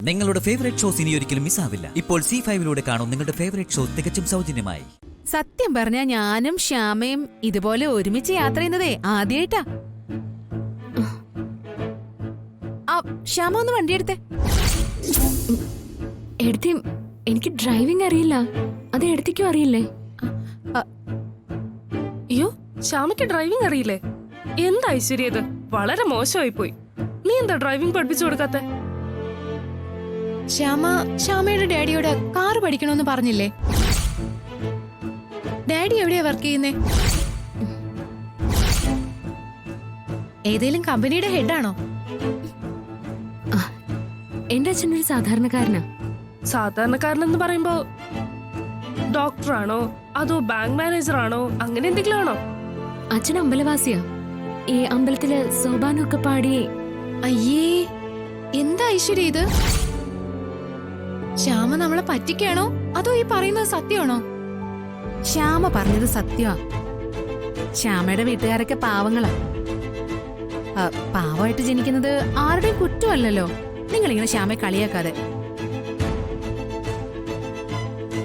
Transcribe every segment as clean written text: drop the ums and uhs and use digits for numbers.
നിങ്ങളുടെ favourite shows ഇനി ഒരിക്കലും മിസ്സാവില്ല. ഇപ്പോൾ C5 കാണും നിങ്ങളുടെ ഫേവറേറ്റ് ഷോ തികച്ചും സൗജന്യമായി. സത്യം പറഞ്ഞാ ഞാനും ശ്യാമയും ഇതുപോലെ ഒരുമിച്ച് യാത്ര ചെയ്യുന്നതേ ആദ്യായിട്ടാ. ശ്യാമ ഒന്ന് വണ്ടിയെടുത്തേ. എടുത്തി, എനിക്ക് ഡ്രൈവിംഗ് അറിയില്ല. അത് എടുത്തിക്കും അറിയില്ലേ? അയ്യോ, ശ്യാമയ്ക്ക് ഡ്രൈവിംഗ് അറിയില്ലേ? എന്താ ഐശ്വര്യ ഇത്? വളരെ മോശമായി പോയി. നീ എന്താ ഡ്രൈവിംഗ് പഠിപ്പിച്ചു കൊടുക്കാത്തെ? ശ്യാമയുടെ ഡാഡിയോട് കാറ് പഠിക്കണമെന്ന് പറഞ്ഞില്ലേ? ഡാഡി എവിടെയാ വർക്ക് ചെയ്യുന്നേ? ഏതേലും കമ്പനിയുടെ ഹെഡാണോ? എന്റെ അച്ഛനൊരു സാധാരണക്കാരനാ. സാധാരണക്കാരനെന്ന് പറയുമ്പോ ഡോക്ടറാണോ അതോ ബാങ്ക് മാനേജറാണോ, അങ്ങനെ എന്തെങ്കിലും ആണോ? അച്ഛൻ അമ്പലവാസിയാ. ഈ അമ്പലത്തില് സോപാനൊക്കെ പാടി. അയ്യേ, എന്താ ഐശ്വര്യ ഇത്? ശ്യാമ നമ്മളെ പറ്റിക്കാണോ അതോ ഈ പറയുന്നത് സത്യമാണോ? ശ്യാമ പറഞ്ഞത് സത്യമാ. ശ്യാമയുടെ വീട്ടുകാരൊക്കെ പാവങ്ങളാ. പാവമായിട്ട് ജനിക്കുന്നത് ആരുടെയും കുറ്റമല്ലല്ലോ. നിങ്ങളിങ്ങനെ ശ്യാമയെ കളിയാക്കാതെ.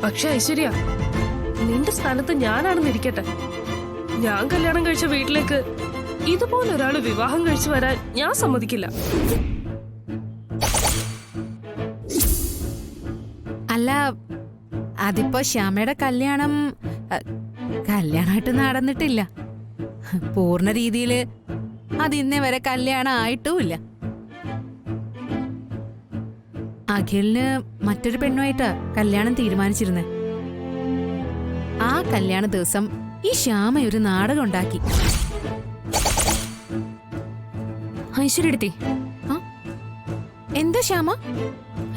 പക്ഷെ ഐശ്വര്യ, നിന്റെ സ്ഥാനത്ത് ഞാനാണെന്ന് ഇരിക്കട്ടെ. ഞാൻ കല്യാണം കഴിച്ച വീട്ടിലേക്ക് ഇതുപോലൊരാള് വിവാഹം കഴിച്ചു വരാൻ ഞാൻ സമ്മതിക്കില്ല. അല്ല, അതിപ്പോ ശ്യാമയുടെ കല്യാണമായിട്ട് നടന്നിട്ടില്ല. പൂർണ്ണ രീതിയില് അതിന്നേ വരെ കല്യാണം ആയിട്ടുമില്ല. അഖിലിന് മറ്റൊരു പെണ്ണുമായിട്ടാ കല്യാണം തീരുമാനിച്ചിരുന്നേ. ആ കല്യാണ ദിവസം ഈ ശ്യാമ ഒരു നാടകം ഉണ്ടാക്കി. ഐശ്വര്യടുത്തി, എന്താ ശ്യാമ?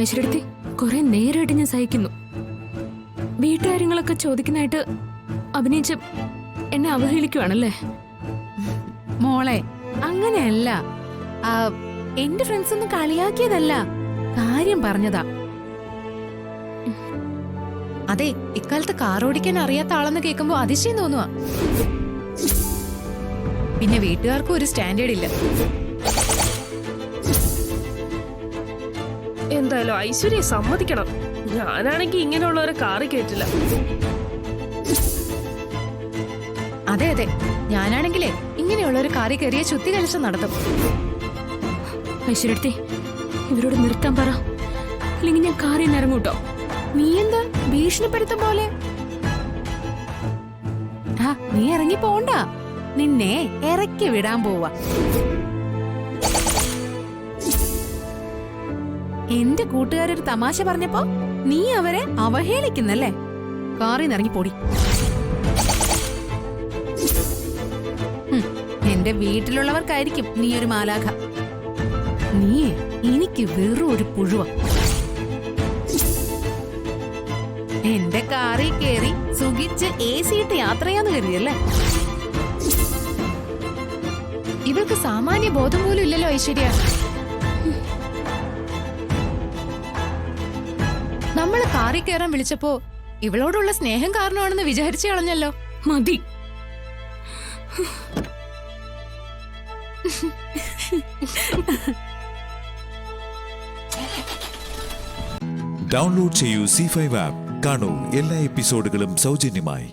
ഐശ്വര്യടുത്തി, കുറെ നേരമായിട്ട് ഞാൻ സഹിക്കുന്നു. വീട്ടുകാര്യങ്ങളൊക്കെ ചോദിക്കാനായിട്ട് അഭിനയിച്ച് എന്നെ അവഹേളിക്കുവാണല്ലേ? മോളെ, അങ്ങനെയല്ല. എന്റെ ഫ്രണ്ട്സ് ഒന്നും കളിയാക്കിയതല്ല, കാര്യം പറഞ്ഞതാ. അതെ, ഇക്കാലത്ത് കാർ ഓടിക്കാൻ അറിയാത്ത ആളെന്ന് കേൾക്കുമ്പോ അതിശയം തോന്നുവാ. പിന്നെ വീട്ടുകാർക്കും ഒരു സ്റ്റാൻഡേർഡ് ഇല്ല. എന്തായാലും ഐശ്വര്യ സമ്മതിക്കണം. ഞാനാണെങ്കി ഇങ്ങനെയുള്ളവരെ കാറി കേട്ടില്ല. അതെ അതെ, ഞാനാണെങ്കിലേ ഇങ്ങനെയുള്ള ഒരു കാറി കയറിയ ചുത്തി കളിച്ച് നടത്തും. ഐശ്വര്യടുത്തി, ഇവരോട് നിർത്താൻ പറ, അല്ലെങ്കിൽ ഞാൻ കാറിൽ നിന്ന് ഇറങ്ങൂട്ടോ. നീ എന്താ ഭീഷണിപ്പെടുത്തും പോലെ? നീ ഇറങ്ങി പോണ്ട, നിന്നെ ഇറക്കി വിടാൻ പോവാ. എന്റെ കൂട്ടുകാരൊരു തമാശ പറഞ്ഞപ്പോ നീ അവരെ അവഹേളിക്കുന്നല്ലേ? കാറിൽ ഇറങ്ങി പോടി. എന്റെ വീട്ടിലുള്ളവർക്കായിരിക്കും നീ ഒരു മാലാഖ. നീ എനിക്ക് വെറും ഒരു പുഴുവ. എന്റെ കാറിൽ കേറി സുഖിച്ച് AC ഇട്ട് യാത്ര ചെയ്യാന്ന് കരുതിയല്ലേ? ഇവൾക്ക് സാമാന്യ ബോധം പോലും ഇല്ലല്ലോ ഐശ്വര്യ. നമ്മള് കാറിൽ കയറാൻ വിളിച്ചപ്പോ ഇവളോടുള്ള സ്നേഹം കാരണമാണെന്ന് വിചാരിച്ചു കളഞ്ഞല്ലോ. മതി. ഡൗൺലോഡ് ചെയ്യൂ C5 ആപ്പ്. കാണൂ എല്ലാ എപ്പിസോഡുകളും സൗജന്യമായി.